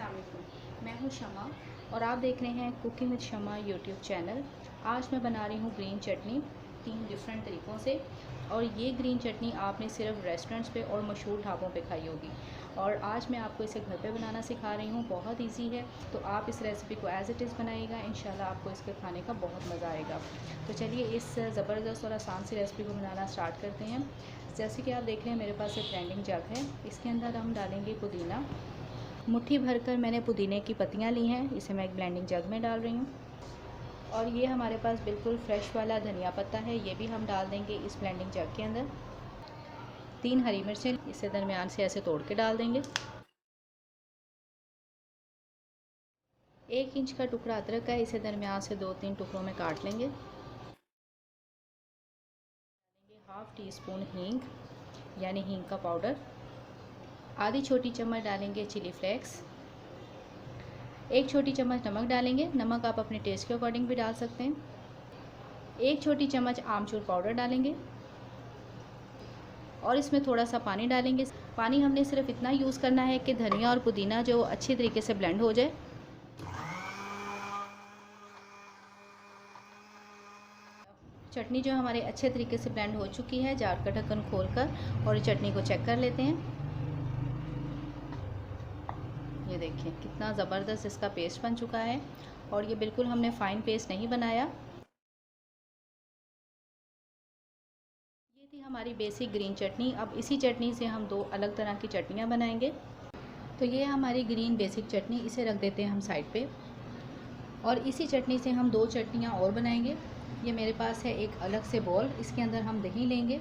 अस्सलाम वालेकुम। मैं हूँ शमा और आप देख रहे हैं cooking with Shama YouTube channel. आज मैं बना रही हूँ ग्रीन चटनी 3 डिफरेंट तरीक़ों से। और ये ग्रीन चटनी आपने सिर्फ रेस्टोरेंट्स पे और मशहूर ढाबों पे खाई होगी, और आज मैं आपको इसे घर पे बनाना सिखा रही हूँ। बहुत इजी है, तो आप इस रेसिपी को एज़ इट इज़ बनाइएगा। इंशाल्लाह आपको इसके खाने का बहुत मज़ा आएगा। तो चलिए इस ज़बरदस्त और आसान सी रेसिपी को बनाना स्टार्ट करते हैं। जैसे कि आप देख रहे हैं मेरे पास एक ब्लेंडिंग जग है, इसके अंदर हम डालेंगे पुदीना। मुट्ठी भरकर मैंने पुदीने की पत्तियां ली हैं, इसे मैं एक ब्लेंडिंग जग में डाल रही हूँ। और ये हमारे पास बिल्कुल फ्रेश वाला धनिया पत्ता है, ये भी हम डाल देंगे इस ब्लेंडिंग जग के अंदर। 3 हरी मिर्चें, इसे दरमियान से ऐसे तोड़ के डाल देंगे। 1 इंच का टुकड़ा अदरक का, इसे दरमियान से 2-3 टुकड़ों में काट लेंगे। हाफ़ टी स्पून हींग यानी हींग का पाउडर। आधी छोटी चम्मच डालेंगे चिली फ्लेक्स। 1 छोटी चम्मच नमक डालेंगे, नमक आप अपने टेस्ट के अकॉर्डिंग भी डाल सकते हैं। 1 छोटी चम्मच आमचूर पाउडर डालेंगे और इसमें थोड़ा सा पानी डालेंगे। पानी हमने सिर्फ इतना यूज़ करना है कि धनिया और पुदीना जो अच्छी तरीके से ब्लेंड हो जाए। चटनी जो हमारे अच्छे तरीके से ब्लेंड हो चुकी है, जार का ढक्कन खोलकर और चटनी को चेक कर लेते हैं। ये देखिए कितना ज़बरदस्त इसका पेस्ट बन चुका है, और ये बिल्कुल हमने फ़ाइन पेस्ट नहीं बनाया। ये थी हमारी बेसिक ग्रीन चटनी। अब इसी चटनी से हम 2 अलग तरह की चटनियाँ बनाएंगे। तो ये हमारी ग्रीन बेसिक चटनी, इसे रख देते हैं हम साइड पे। और इसी चटनी से हम 2 चटनियाँ और बनाएंगे। ये मेरे पास है एक अलग से बॉल, इसके अंदर हम दही लेंगे।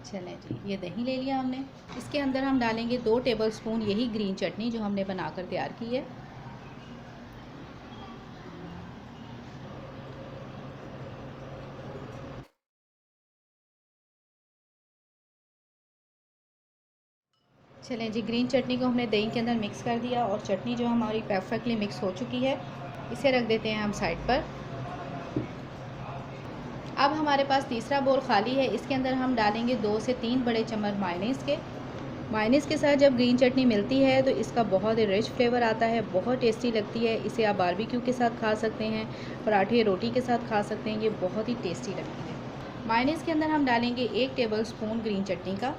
चलें जी, ये दही ले लिया हमने। इसके अंदर हम डालेंगे 2 टेबलस्पून यही ग्रीन चटनी जो हमने बनाकर तैयार की है। चलें जी, ग्रीन चटनी को हमने दही के अंदर मिक्स कर दिया और चटनी जो हमारी परफेक्टली मिक्स हो चुकी है, इसे रख देते हैं हम साइड पर। अब हमारे पास तीसरा बोल खाली है, इसके अंदर हम डालेंगे 2 से 3 बड़े चम्मच मायोनीज़ के। मायोनीज़ के साथ जब ग्रीन चटनी मिलती है तो इसका बहुत ही रिच फ्लेवर आता है, बहुत टेस्टी लगती है। इसे आप बारबेक्यू के साथ खा सकते हैं, पराठे रोटी के साथ खा सकते हैं, ये बहुत ही टेस्टी लगती है। मायोनीज़ के अंदर हम डालेंगे 1 टेबलस्पून ग्रीन चटनी का।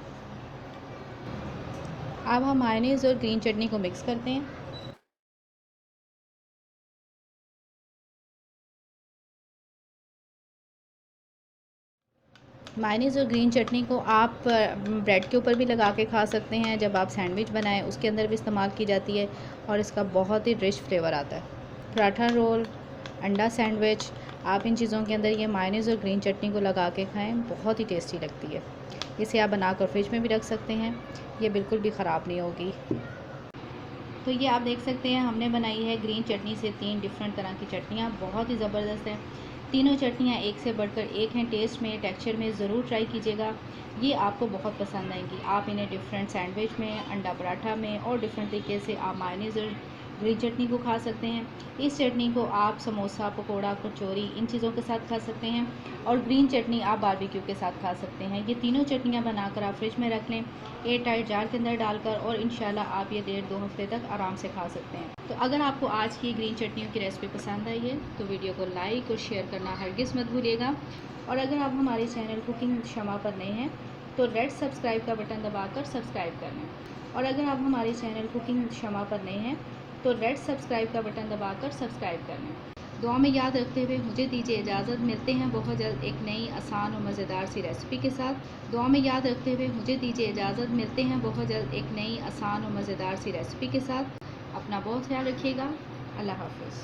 अब हम मायोनीज़ और ग्रीन चटनी को मिक्स करते हैं। मायोनीज़ और ग्रीन चटनी को आप ब्रेड के ऊपर भी लगा के खा सकते हैं, जब आप सैंडविच बनाएं उसके अंदर भी इस्तेमाल की जाती है, और इसका बहुत ही रिच फ्लेवर आता है। पराठा रोल, अंडा सैंडविच, आप इन चीज़ों के अंदर ये मायोनीज़ और ग्रीन चटनी को लगा के खाएं, बहुत ही टेस्टी लगती है। इसे आप बनाकर फ्रिज में भी रख सकते हैं, ये बिल्कुल भी ख़राब नहीं होगी। तो ये आप देख सकते हैं हमने बनाई है ग्रीन चटनी से 3 डिफरेंट तरह की चटनियाँ, बहुत ही ज़बरदस्त हैं। तीनों चटनियाँ एक से बढ़कर एक हैं। टेस्ट में, टेक्सचर में ज़रूर ट्राई कीजिएगा, ये आपको बहुत पसंद आएंगी। आप इन्हें डिफरेंट सैंडविच में, अंडा पराठा में और डिफरेंट तरीके से आप मायोनीज़ और ग्रीन चटनी को खा सकते हैं। इस चटनी को आप समोसा, पकोड़ा, कचौरी इन चीज़ों के साथ खा सकते हैं, और ग्रीन चटनी आप बारबेक्यू के साथ खा सकते हैं। ये तीनों चटनियाँ बनाकर आप फ्रिज में रख लें, एयर टाइट जार के अंदर डालकर, और इंशाल्लाह आप ये 1.5-2 हफ्ते तक आराम से खा सकते हैं। तो अगर आपको आज की ग्रीन चटनियों की रेसिपी पसंद आई है तो वीडियो को लाइक और शेयर करना हरगिज़ मत भूलिएगा। और अगर आप हमारे चैनल कुकिंग शमा पर नए हैं तो रेड सब्सक्राइब का बटन दबाकर सब्सक्राइब कर लें। और अगर आप हमारे चैनल कुकिंग शमा पर नए हैं तो रेड सब्सक्राइब का बटन दबाकर सब्सक्राइब कर लें। दुआ में याद रखते हुए मुझे दीजिए इजाज़त। मिलते हैं बहुत जल्द एक नई आसान और मज़ेदार सी रेसिपी के साथ। दुआ में याद रखते हुए मुझे दीजिए इजाज़त। मिलते हैं बहुत जल्द एक नई आसान और मज़ेदार सी रेसिपी के साथ। अपना बहुत ख्याल रखिएगा। अल्लाह हाफ़िज़।